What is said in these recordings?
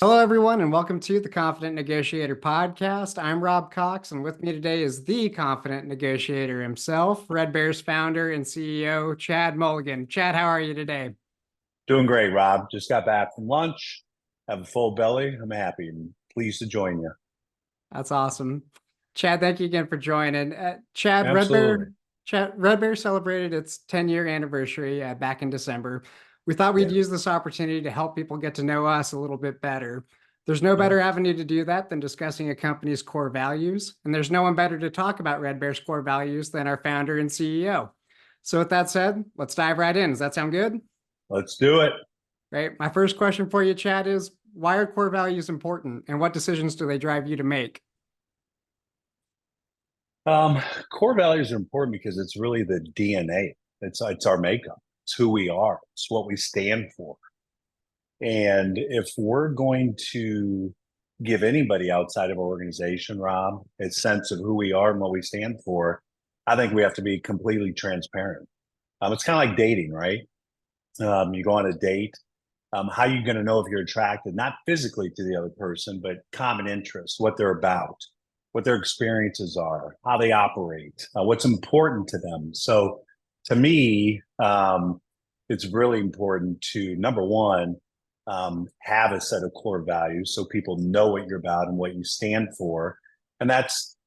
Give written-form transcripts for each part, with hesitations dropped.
Hello, everyone, and welcome to the Confident Negotiator Podcast. I'm Rob Cox, and with me today is the Confident Negotiator himself, Red Bear's founder and CEO, Chad Mulligan. Chad, how are you today? Doing great, Rob. Just got back from lunch, have a full belly. I'm happy and pleased to join you. That's awesome. Chad, thank you again for joining. Absolutely. Red Bear celebrated its 10-year anniversary back in December. We thought we'd Yeah. use this opportunity to help people get to know us a little bit better. There's no Yeah. better avenue to do that than discussing a company's core values. And there's no one better to talk about Red Bear's core values than our founder and CEO. So with that said, let's dive right in. Does that sound good? Let's do it. Great. My first question for you, Chad, is why are core values important and what decisions do they drive you to make? Core values are important because it's really the DNA. It's our makeup. It's who we are. It's what we stand for. And if we're going to give anybody outside of our organization, Rob, a sense of who we are and what we stand for, I think we have to be completely transparent. It's kind of like dating, right? You go on a date. How are you going to know if you're attracted, not physically to the other person, but common interests, what they're about, what their experiences are, how they operate, what's important to them. So to me, it's really important to, number one, have a set of core values so people know what you're about and what you stand for. And that's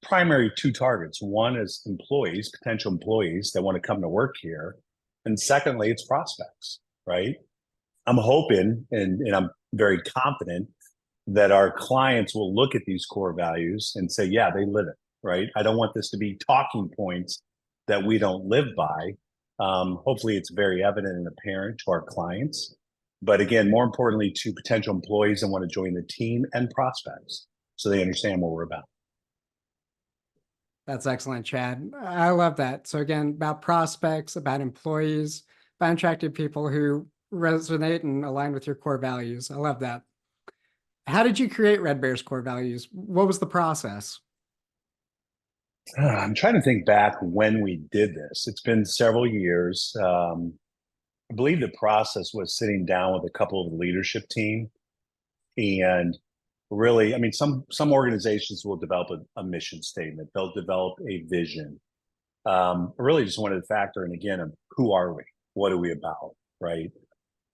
primary two targets. One is employees, potential employees that want to come to work here. And secondly, it's prospects, right? I'm hoping and I'm very confident that our clients will look at these core values and say, yeah, they live it, right? I don't want this to be talking points that we don't live by. Hopefully it's very evident and apparent to our clients. But again, more importantly, to potential employees that want to join the team and prospects so they understand what we're about. That's excellent, Chad. I love that. So again, about prospects, about employees, about attractive people who resonate and align with your core values. I love that. How did you create Red Bear's core values? What was the process? I'm trying to think back when we did this. It's been several years. I believe the process was sitting down with a couple of the leadership team and really, I mean, some organizations will develop a mission statement. They'll develop a vision. I really just wanted to factor in again of who are we? What are we about? Right.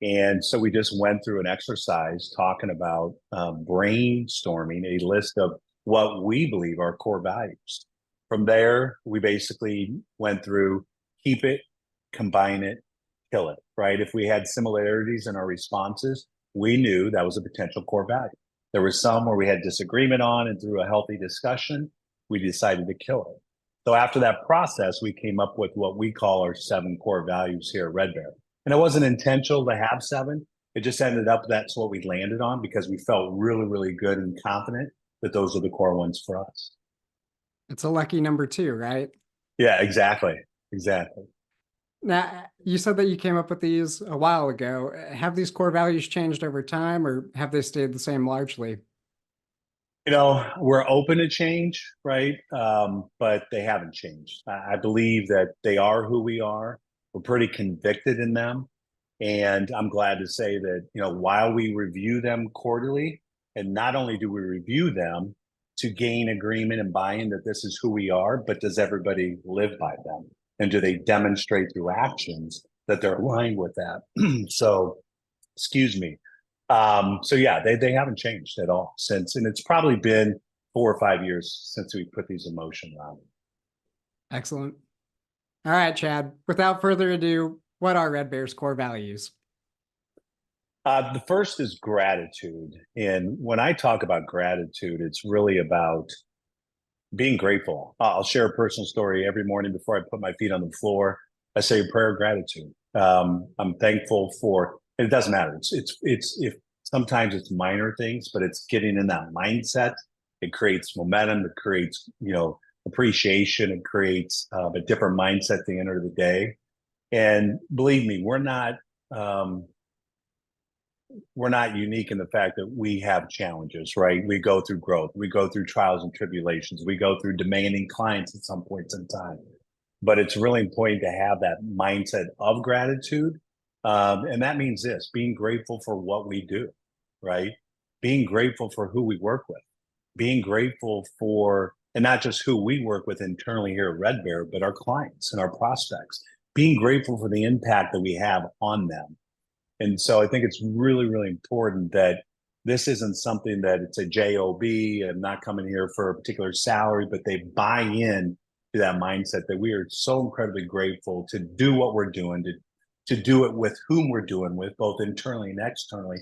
And so we just went through an exercise talking about brainstorming a list of what we believe are core values. From there, we basically went through keep it, combine it, kill it, right? If we had similarities in our responses, we knew that was a potential core value. There were some where we had disagreement on, and through a healthy discussion, we decided to kill it. So after that process, we came up with what we call our 7 core values here at Red Bear. And it wasn't intentional to have 7. It just ended up that's what we landed on because we felt really, really good and confident that those are the core ones for us. It's a lucky number 2, right? Yeah, exactly. Exactly. Now, you said that you came up with these a while ago. Have these core values changed over time or have they stayed the same largely? We're open to change, right? But they haven't changed. I believe that they are who we are. We're pretty convicted in them. And I'm glad to say that, while we review them quarterly, and not only do we review them to gain agreement and buy-in that this is who we are, but does everybody live by them? And do they demonstrate through actions that they're aligned with that? So, excuse me. So yeah, they haven't changed at all since, and it's probably been 4 or 5 years since we put these in motion around. Excellent. All right, Chad, without further ado, what are Red Bear's core values? The first is gratitude. And when I talk about gratitude, it's really about being grateful. I'll share a personal story every morning before I put my feet on the floor. I say a prayer of gratitude. I'm thankful for, it doesn't matter. It's if sometimes it's minor things, but it's getting in that mindset. It creates momentum. It creates, appreciation. It creates a different mindset at the end of the day. And believe me, we're not unique in the fact that we have challenges, right? We go through growth. We go through trials and tribulations. We go through demanding clients at some points in time. But it's really important to have that mindset of gratitude. And that means this, being grateful for what we do, right? being grateful for who we work with, being grateful for, and not just who we work with internally here at Red Bear, but our clients and our prospects, being grateful for the impact that we have on them. And so I think it's really, really important that this isn't something that it's a job. I'm not coming here for a particular salary, but they buy in to that mindset that we are so incredibly grateful to do what we're doing, to do it with whom we're doing with, both internally and externally,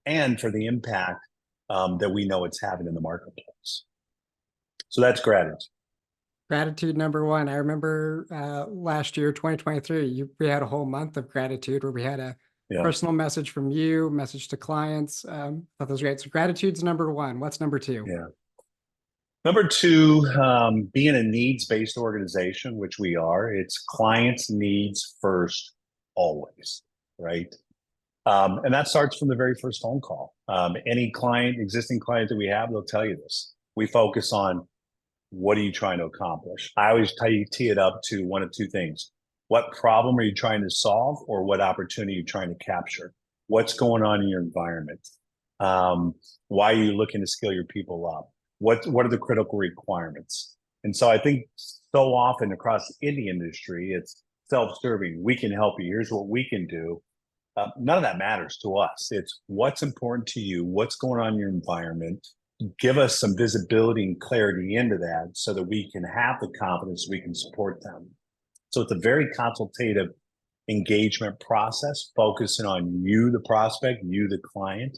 and for the impact that we know it's having in the marketplace. So that's gratitude. Gratitude number one. I remember last year, 2023, we had a whole month of gratitude where we had a personal message from you, message to clients. Thought that was great. So gratitude's number one. What's number two? Yeah. Number two, being a needs-based organization, which we are, it's clients' needs first, always, right? And that starts from the very first phone call. Any client, existing client that we have, they'll tell you this. We focus on, what are you trying to accomplish? I always tee it up to one of two things. What problem are you trying to solve, or what opportunity are you trying to capture? What's going on in your environment? Why are you looking to scale your people up? What are the critical requirements? And so I think so often across any industry, it's self-serving. We can help you. Here's what we can do. None of that matters to us. It's what's important to you, what's going on in your environment. Give us some visibility and clarity into that so that we can have the confidence we can support them. So it's a very consultative engagement process, focusing on you, the prospect, you, the client.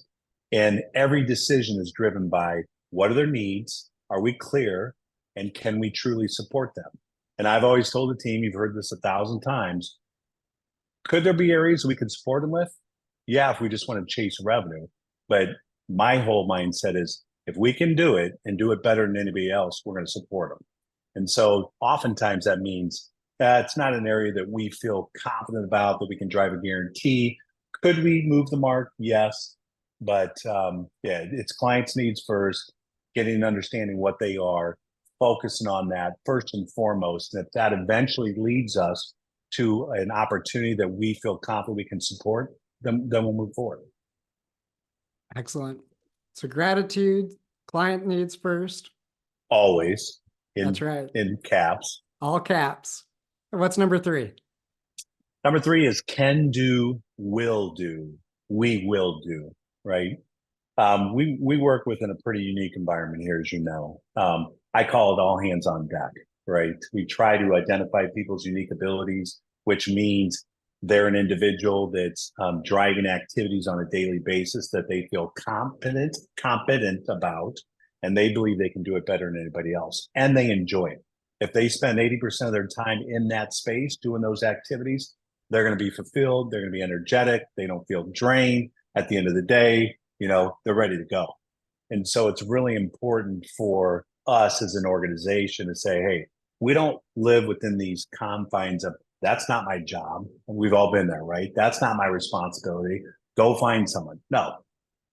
And every decision is driven by, what are their needs? Are we clear? And can we truly support them? And I've always told the team, you've heard this 1,000 times, could there be areas we could support them with? Yeah, if we just want to chase revenue. But my whole mindset is, if we can do it and do it better than anybody else, we're going to support them. And so oftentimes that means it's not an area that we feel confident about, that we can drive a guarantee. Could we move the mark? Yes. But it's clients' needs first, getting an understanding what they are, focusing on that first and foremost. And if that eventually leads us to an opportunity that we feel confident we can support, then we'll move forward. Excellent. So gratitude, client needs first. Always. That's right. In caps. All caps. What's number three? Number three is can do, will do. We will do, right? We work within a pretty unique environment here, as you know. I call it all hands on deck, right? We try to identify people's unique abilities, which means they're an individual that's driving activities on a daily basis that they feel competent about, and they believe they can do it better than anybody else, and they enjoy it. If they spend 80% of their time in that space doing those activities, they're going to be fulfilled. They're going to be energetic. They don't feel drained. At the end of the day, they're ready to go. And so it's really important for us as an organization to say, hey, we don't live within these confines of, that's not my job. And we've all been there, right? That's not my responsibility. Go find someone. No.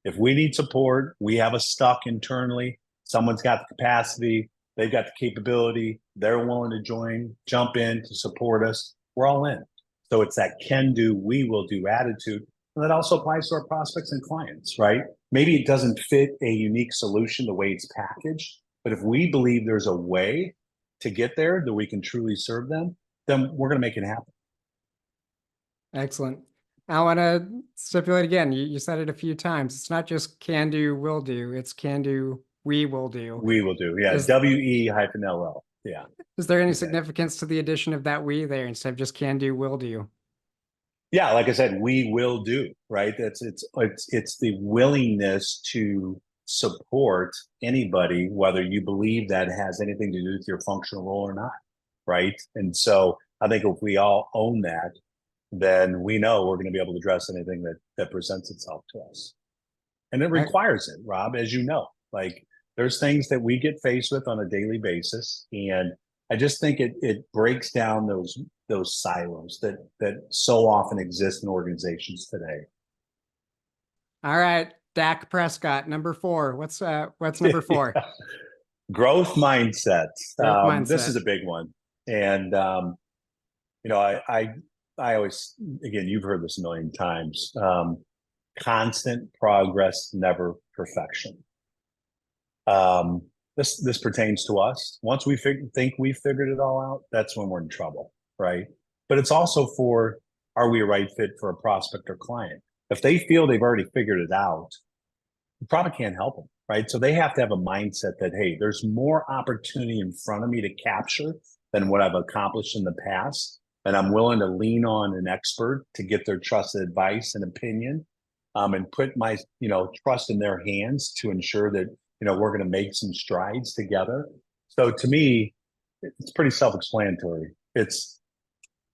If we need support, we have a stuck internally. Someone's got the capacity. They've got the capability. They're willing to jump in to support us. We're all in. So it's that can do, we will do attitude. And that also applies to our prospects and clients, right? Maybe it doesn't fit a unique solution the way it's packaged, but if we believe there's a way to get there that we can truly serve them, then we're going to make it happen. Excellent. I want to stipulate again, you said it a few times. It's not just can do, will do. It's can do, we will do. We will do. Yeah. WE-LL. Yeah. Is there any significance to the addition of that we there instead of just can do, will do? Yeah. Like I said, we will do, right? It's the willingness to support anybody, whether you believe that has anything to do with your functional role or not. Right. And so I think if we all own that, then we know we're going to be able to address anything that presents itself to us. And it requires it, Rob, as you know, like there's things that we get faced with on a daily basis. And I just think it breaks down those silos that so often exist in organizations today. All right. Dak Prescott, number 4. What's number 4? Growth mindset. This is a big one. And, I always, again, you've heard this a million times. constant progress, never perfection. This pertains to us. Once we think we figured it all out, that's when we're in trouble, right? But it's also for, are we a right fit for a prospect or client? If they feel they've already figured it out, you probably can't help them, right? So they have to have a mindset that, hey, there's more opportunity in front of me to capture than what I've accomplished in the past. And I'm willing to lean on an expert to get their trusted advice and opinion, and put my, trust in their hands to ensure that, we're going to make some strides together. So to me, it's pretty self-explanatory. It's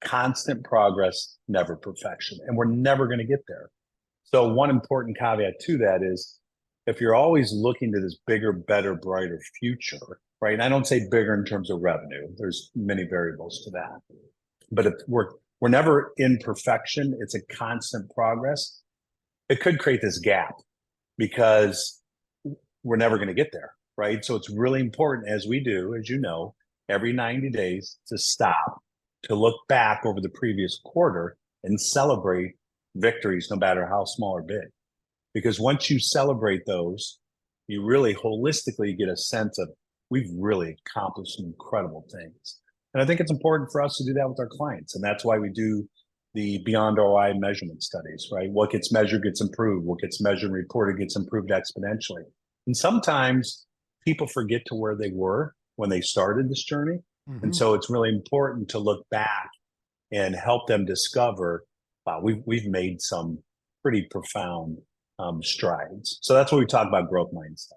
constant progress, never perfection. And we're never going to get there. So one important caveat to that is, if you're always looking to this bigger, better, brighter future, right? And I don't say bigger in terms of revenue. There's many variables to that. But if we're never in perfection, it's a constant progress. It could create this gap because we're never going to get there, right? So it's really important, as we do, as you know, every 90 days to stop, to look back over the previous quarter and celebrate victories, no matter how small or big. Because once you celebrate those, you really holistically get a sense of, we've really accomplished some incredible things. And I think it's important for us to do that with our clients. And that's why we do the Beyond ROI measurement studies, right? What gets measured gets improved. What gets measured and reported gets improved exponentially. And sometimes people forget to where they were when they started this journey. Mm-hmm. And so it's really important to look back and help them discover, wow, we've made some pretty profound strides. So that's what we talk about, growth mindset.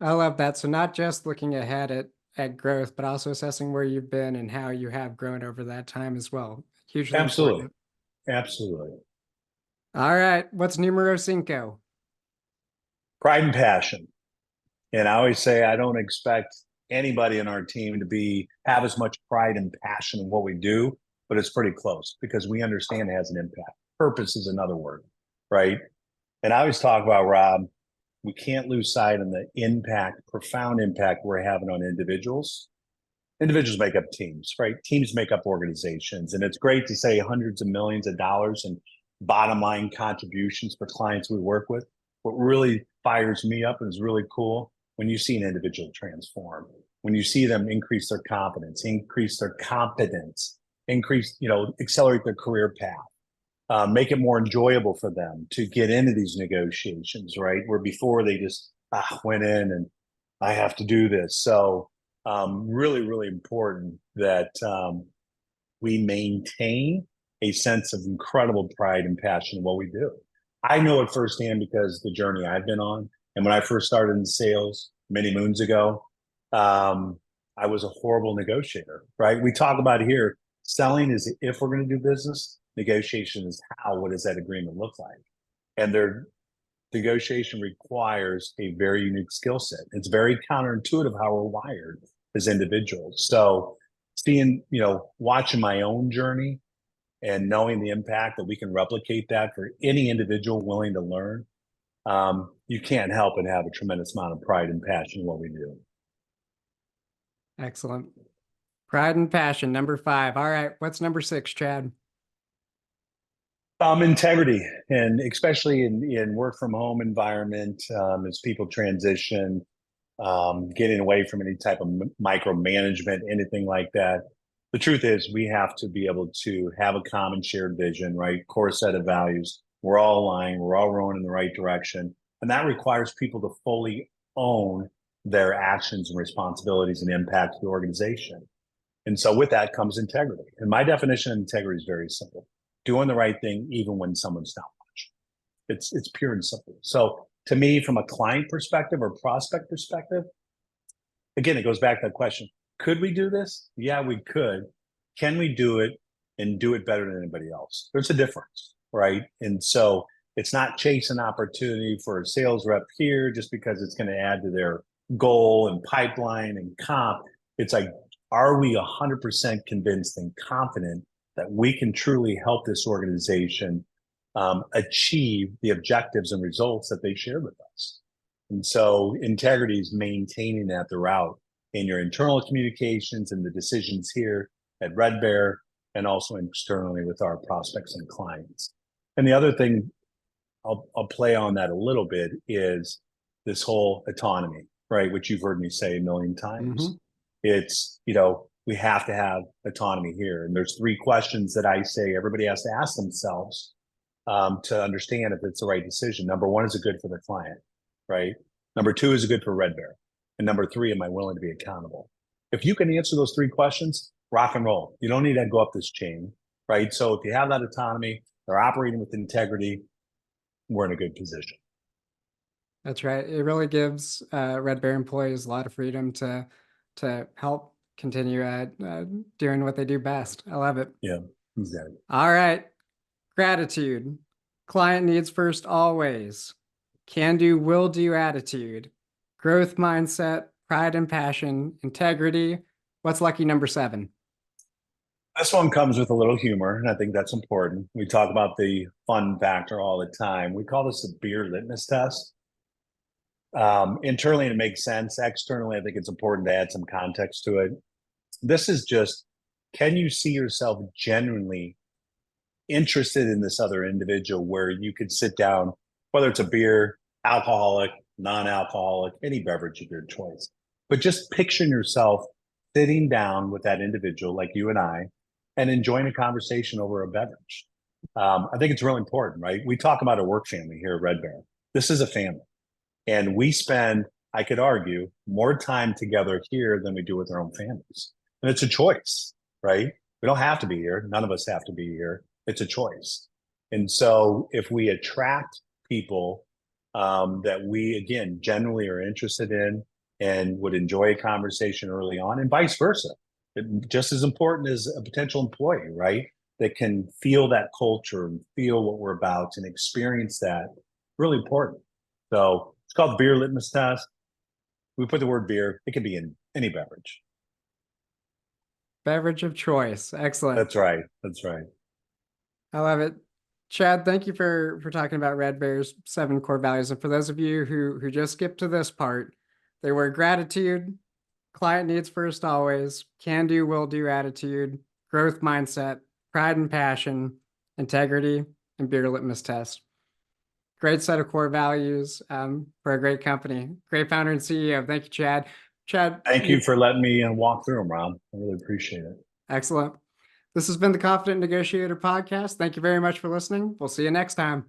I love that. So not just looking ahead at growth, but also assessing where you've been and how you have grown over that time as well. Hugely Absolutely. important. Absolutely. All right. What's numero cinco? Pride and passion. And I always say, I don't expect anybody in our team to have as much pride and passion in what we do, but it's pretty close because we understand it has an impact. Purpose is another word, right? And I always talk about, Rob, we can't lose sight of the impact, profound impact we're having on individuals. Individuals make up teams, right? Teams make up organizations. And it's great to say hundreds of millions of dollars in bottom line contributions for clients we work with. What really fires me up and is really cool, when you see an individual transform, when you see them increase their confidence, increase their competence, accelerate their career path, make it more enjoyable for them to get into these negotiations, right? Where before they just went in and I have to do this. So really, really important that we maintain a sense of incredible pride and passion in what we do. I know it firsthand because the journey I've been on. And when I first started in sales many moons ago, I was a horrible negotiator, right? We talk about here, selling is if we're going to do business, negotiation is how. What does that agreement look like? And their negotiation requires a very unique skill set. It's very counterintuitive how we're wired as individuals. So watching my own journey and knowing the impact that we can replicate that for any individual willing to learn, you can't help but have a tremendous amount of pride and passion in what we do. Excellent. Pride and passion, number 5. All right. What's number 6, Chad? Integrity, and especially in work from home environment, as people transition, getting away from any type of micromanagement, anything like that. The truth is, we have to be able to have a common shared vision, right? Core set of values. We're all aligned. We're all rowing in the right direction. And that requires people to fully own their actions and responsibilities and impact the organization. And so with that comes integrity. And my definition of integrity is very simple. Doing the right thing even when someone's not watching. It's pure and simple. So to me, from a client perspective or prospect perspective, again, it goes back to that question. Could we do this? Yeah, we could. Can we do it and do it better than anybody else? There's a difference, right? And so it's not chasing opportunity for a sales rep here just because it's going to add to their goal and pipeline and comp. It's like, are we 100% convinced and confident that we can truly help this organization achieve the objectives and results that they shared with us? And so integrity is maintaining that throughout in your internal communications and the decisions here at Red Bear, and also externally with our prospects and clients. And the other thing I'll play on that a little bit is this whole autonomy, right? Which you've heard me say a million times. It's, we have to have autonomy here. And there's 3 questions that I say everybody has to ask themselves to understand if it's the right decision. Number 1, is it good for the client, right? Number 2, is it good for Red Bear? And number 3, am I willing to be accountable? If you can answer those 3 questions, rock and roll. You don't need to go up this chain, right? So if you have that autonomy, they're operating with integrity, we're in a good position. That's right. It really gives Red Bear employees a lot of freedom to help continue doing what they do best. I love it. Yeah, exactly. All right. Gratitude. Client needs first always. Can do, will do attitude. Growth mindset, pride and passion, integrity. What's lucky number 7? This one comes with a little humor, and I think that's important. We talk about the fun factor all the time. We call this the beer litmus test. Internally, it makes sense. Externally, I think it's important to add some context to it. This is just, can you see yourself genuinely interested in this other individual where you could sit down, whether it's a beer, alcoholic, non-alcoholic, any beverage of your choice, but just picture yourself sitting down with that individual like you and I and enjoying a conversation over a beverage. I think it's really important, right? We talk about a work family here at Red Bear. This is a family. And we spend, I could argue, more time together here than we do with our own families. And it's a choice, right? We don't have to be here. None of us have to be here. It's a choice. And so if we attract people that we, again, generally are interested in and would enjoy a conversation early on, and vice versa, just as important as a potential employee, right? That can feel that culture and feel what we're about and experience that, really important. So it's called the beer litmus test. We put the word beer. It can be in any beverage. Beverage of choice. Excellent. That's right. That's right. I love it. Chad, thank you for talking about Red Bear's 7 core values. And for those of you who just skipped to this part, they were gratitude, client needs first always, can do, will do attitude, growth mindset, pride and passion, integrity, and beer litmus test. Great set of core values for a great company. Great founder and CEO. Thank you, Chad. Chad. Thank you for letting me walk through them, Rob. I really appreciate it. Excellent. This has been the Confident Negotiator Podcast. Thank you very much for listening. We'll see you next time.